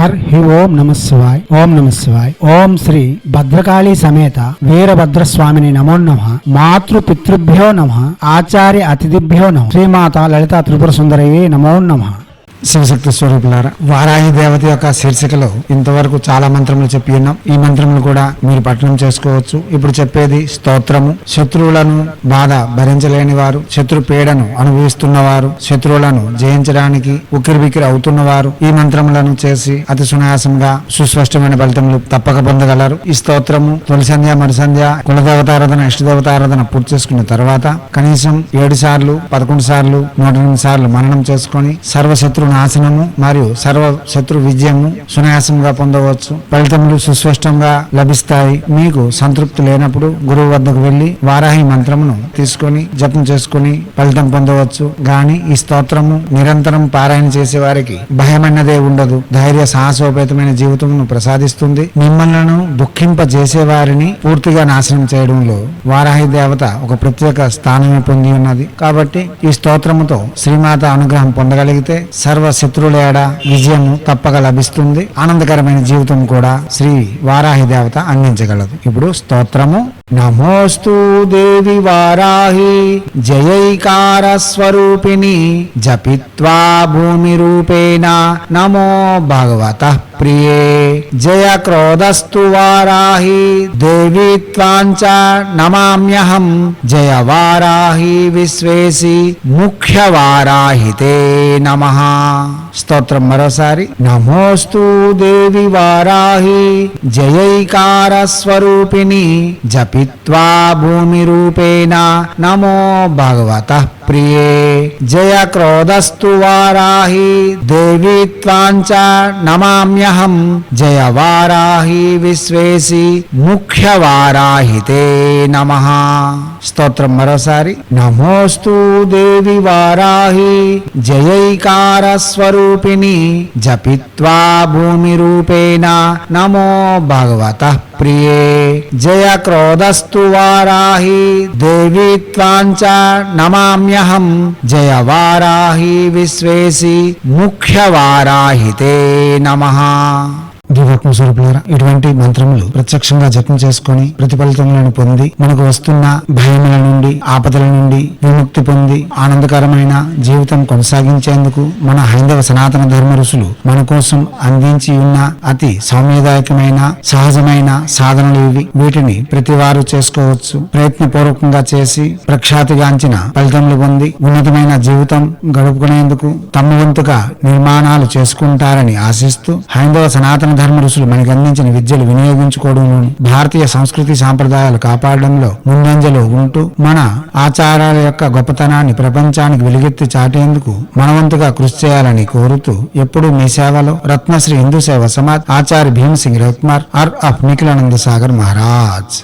హి ఓం నమ శివాయ్. ఓం నమ శివాయ్. ఓం శ్రీ భద్రకాళీ సమేత వీరభద్రస్వామిని నమో నమః. మాతృ పితృభ్యో నమః. ఆచార్య అతిథిభ్యో నమః. శ్రీమాత లలితా త్రిపుర సుందరయే నమో నమః. శివశక్తి స్వరూపులారా, వారాహి దేవత యొక్క శీర్షికలో ఇంతవరకు చాలా మంత్రములు చెప్పి ఉన్నాం. ఈ మంత్రములు కూడా మీరు పఠనం చేసుకోవచ్చు. ఇప్పుడు చెప్పేది స్తోత్రము. శత్రువులను బాధ భరించలేని వారు, శత్రు పీడను అనుభవిస్తున్నవారు, శత్రువులను జయించడానికి ఉక్కిరిబిక్కిరి అవుతున్నవారు ఈ మంత్రములను చేసి అతి సునాయాసంగా సుస్పష్టమైన ఫలితములు తప్పక పొందగలరు. ఈ స్తోత్రము తొలి సంధ్య, మరు సంధ్య, కులదేవతారాధన, ఇష్టదేవతారాధన పూర్తి చేసుకున్న తర్వాత కనీసం 7 సార్లు, 11 సార్లు, 108 సార్లు మననం చేసుకొని సర్వశత్రు నాశనము మరియు సర్వ శత్రు విజయము సునాయాసంగా పొందవచ్చు. ఫలితములు సుస్పష్టంగా లభిస్తాయి. మీకు సంతృప్తి లేనప్పుడు గురువు వద్దకు వెళ్లి వారాహి మంత్రమును తీసుకొని జపం చేసుకుని ఫలితం పొందవచ్చు. గాని ఈ స్తోత్రము నిరంతరం పారాయణ చేసే వారికి భయమన్నదే ఉండదు. ధైర్య సాహసోపేతమైన జీవితమును ప్రసాదిస్తుంది. మిమ్మల్ని దుఃఖింపజేసే వారిని పూర్తిగా నాశనం చేయడంలో వారాహి దేవత ఒక ప్రత్యేక స్థానమే పొంది ఉన్నది. కాబట్టి ఈ స్తోత్రముతో శ్రీమాత అనుగ్రహం పొందగలిగితే సర్వ శత్రువుల ఏడ విజయము తప్పక లభిస్తుంది. ఆనందకరమైన జీవితం కూడా శ్రీ వారాహి దేవత అందించగలదు. ఇప్పుడు స్తోత్రము. నమోస్తు దేవి వారాహి జయైకార స్వరూపిణి జపిత్వా భూమి రూపేణ నమో భగవతః ప్రియే జయ క్రోధస్తు వారాహి దేవి త్వాంచ నమామ్యహం జయ వారాహి విశ్వేసి ముఖ్య వారాహితే నమః. స్తోత్రం మరోసారి. నమోస్తు దేవి వారాహి జయైకార స్వరూపిణి జపిత్వా భూమి రూపేణ నమో భగవతః ప్రియే జయ క్రోధస్తు వారాహి దేవి త్వాంచ నమామ్యహం జయ వారాహి విశ్వేసి ముఖ్య వారాహితే నమః. స్తోత్రం మరోసారి. నమోస్తు దేవి వారాహి జయైకార స్వరూపిణి జపిత్వా భూమి రూపేణ నమో భగవతః ప్రియే జయ క్రోధస్తు వారాహి దేవి త్వాంచ నమామ్యహం జయ వారాహి విశ్వేసి ముఖ్య వారాహితే నమః. దివాత్మ స్వరూపులారా, ఇటువంటి మంత్రములు ప్రత్యక్షంగా జపం చేసుకుని ప్రతిఫలితములను పొంది మనకు వస్తున్న భయముల నుండి, ఆపదల నుండి విముక్తి పొంది ఆనందకరమైన జీవితం కొనసాగించేందుకు మన హైందవ సనాతన ధర్మ ఋషులు మన కోసం అందించి ఉన్న అతి సౌమ్యదాయకమైన సహజమైన సాధనలు ఇవి. వీటిని ప్రతివారు చేసుకోవచ్చు. ప్రయత్నపూర్వకంగా చేసి ప్రఖ్యాతిగాంచిన ఫలితములు పొంది ఉన్నతమైన జీవితం గడుపుకునేందుకు తమ వంతుగా నిర్మాణాలు చేసుకుంటారని ఆశిస్తూ హైందవ సనాతన ధర్మ ఋషులు మనకు అందించిన విద్యలు వినియోగించుకోవడంలోను, భారతీయ సంస్కృతి సాంప్రదాయాలు కాపాడడంలో ముందంజలో ఉంటూ మన ఆచారాల యొక్క గొప్పతనాన్ని ప్రపంచానికి వెలుగెత్తి చాటేందుకు మనవంతుగా కృషి చేయాలని కోరుతూ ఎప్పుడూ మీ సేవలో రత్నశ్రీ హిందూ సేవ సమాజ్ ఆచార్య భీమ్ సింగ్ రవికుమార్ ఆఫ్ నిఖిలానంద సాగర్ మహారాజ్.